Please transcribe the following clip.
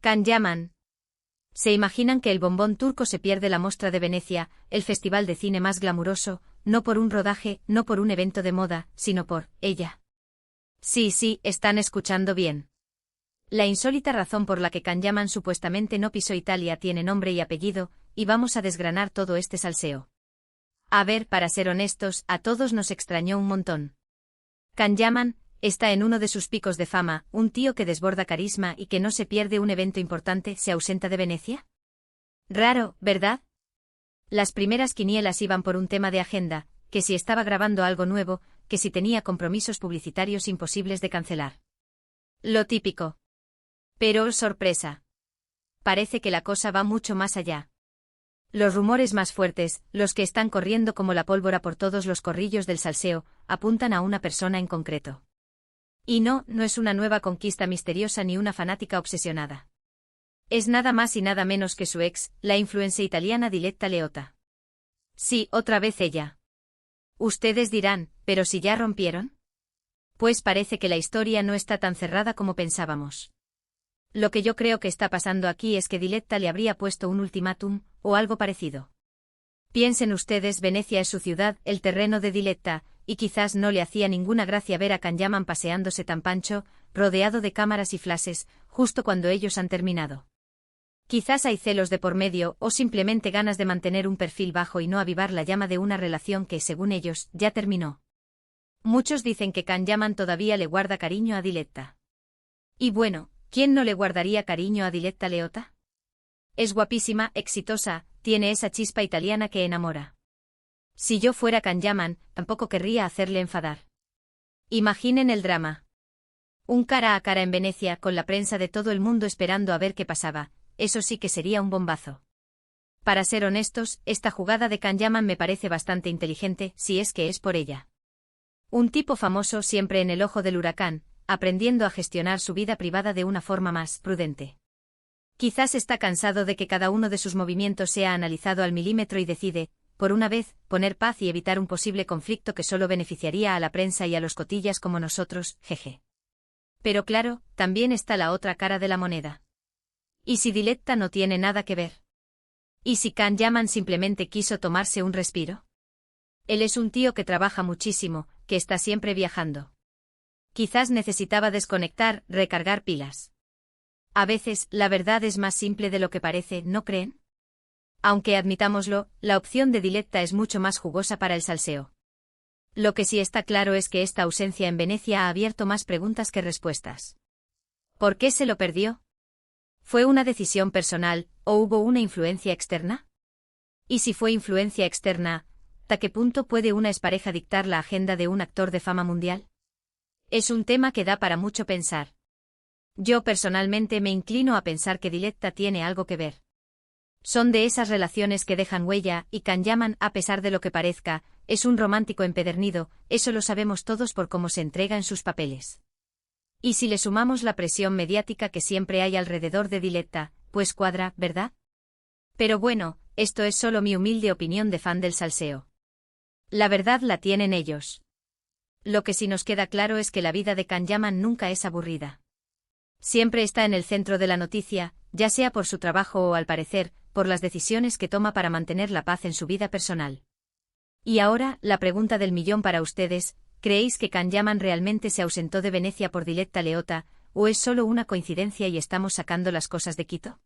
Can Yaman. ¿Se imaginan que el bombón turco se pierde la Mostra de Venecia, el festival de cine más glamuroso, no por un rodaje, no por un evento de moda, sino por ella? Sí, están escuchando bien. La insólita razón por la que Can Yaman supuestamente no pisó Italia tiene nombre y apellido, y vamos a desgranar todo este salseo. A ver, para ser honestos, a todos nos extrañó un montón. Can Yaman está en uno de sus picos de fama, un tío que desborda carisma y que no se pierde un evento importante, ¿se ausenta de Venecia? Raro, ¿verdad? Las primeras quinielas iban por un tema de agenda, que si estaba grabando algo nuevo, que si tenía compromisos publicitarios imposibles de cancelar. Lo típico. Pero, sorpresa. Parece que la cosa va mucho más allá. Los rumores más fuertes, los que están corriendo como la pólvora por todos los corrillos del salseo, apuntan a una persona en concreto. Y no es una nueva conquista misteriosa ni una fanática obsesionada. Es nada más y nada menos que su ex, la influencer italiana Diletta Leotta. Sí, otra vez ella. Ustedes dirán, ¿pero si ya rompieron? Pues parece que la historia no está tan cerrada como pensábamos. Lo que yo creo que está pasando aquí es que Diletta le habría puesto un ultimátum, o algo parecido. Piensen ustedes, Venecia es su ciudad, el terreno de Diletta, y quizás no le hacía ninguna gracia ver a Can Yaman paseándose tan pancho, rodeado de cámaras y flashes, justo cuando ellos han terminado. Quizás hay celos de por medio, o simplemente ganas de mantener un perfil bajo y no avivar la llama de una relación que, según ellos, ya terminó. Muchos dicen que Can Yaman todavía le guarda cariño a Diletta. Y bueno, ¿quién no le guardaría cariño a Diletta Leotta? Es guapísima, exitosa, tiene esa chispa italiana que enamora. Si yo fuera Can Yaman, tampoco querría hacerle enfadar. Imaginen el drama. Un cara a cara en Venecia con la prensa de todo el mundo esperando a ver qué pasaba, eso sí que sería un bombazo. Para ser honestos, esta jugada de Can Yaman me parece bastante inteligente, si es que es por ella. Un tipo famoso siempre en el ojo del huracán, aprendiendo a gestionar su vida privada de una forma más prudente. Quizás está cansado de que cada uno de sus movimientos sea analizado al milímetro y decide, por una vez, poner paz y evitar un posible conflicto que solo beneficiaría a la prensa y a los cotillas como nosotros, jeje. Pero claro, también está la otra cara de la moneda. ¿Y si Diletta no tiene nada que ver? ¿Y si Can Yaman simplemente quiso tomarse un respiro? Él es un tío que trabaja muchísimo, que está siempre viajando. Quizás necesitaba desconectar, recargar pilas. A veces, la verdad es más simple de lo que parece, ¿no creen? Aunque admitámoslo, la opción de Diletta es mucho más jugosa para el salseo. Lo que sí está claro es que esta ausencia en Venecia ha abierto más preguntas que respuestas. ¿Por qué se lo perdió? ¿Fue una decisión personal, o hubo una influencia externa? Y si fue influencia externa, ¿hasta qué punto puede una expareja dictar la agenda de un actor de fama mundial? Es un tema que da para mucho pensar. Yo personalmente me inclino a pensar que Diletta tiene algo que ver. Son de esas relaciones que dejan huella, y Can Yaman, a pesar de lo que parezca, es un romántico empedernido, eso lo sabemos todos por cómo se entrega en sus papeles. Y si le sumamos la presión mediática que siempre hay alrededor de Diletta, pues cuadra, ¿verdad? Pero bueno, esto es solo mi humilde opinión de fan del salseo. La verdad la tienen ellos. Lo que sí nos queda claro es que la vida de Can Yaman nunca es aburrida. Siempre está en el centro de la noticia, ya sea por su trabajo o, al parecer, por las decisiones que toma para mantener la paz en su vida personal. Y ahora, la pregunta del millón para ustedes, ¿creéis que Can Yaman realmente se ausentó de Venecia por Diletta Leotta, o es solo una coincidencia y estamos sacando las cosas de Quito?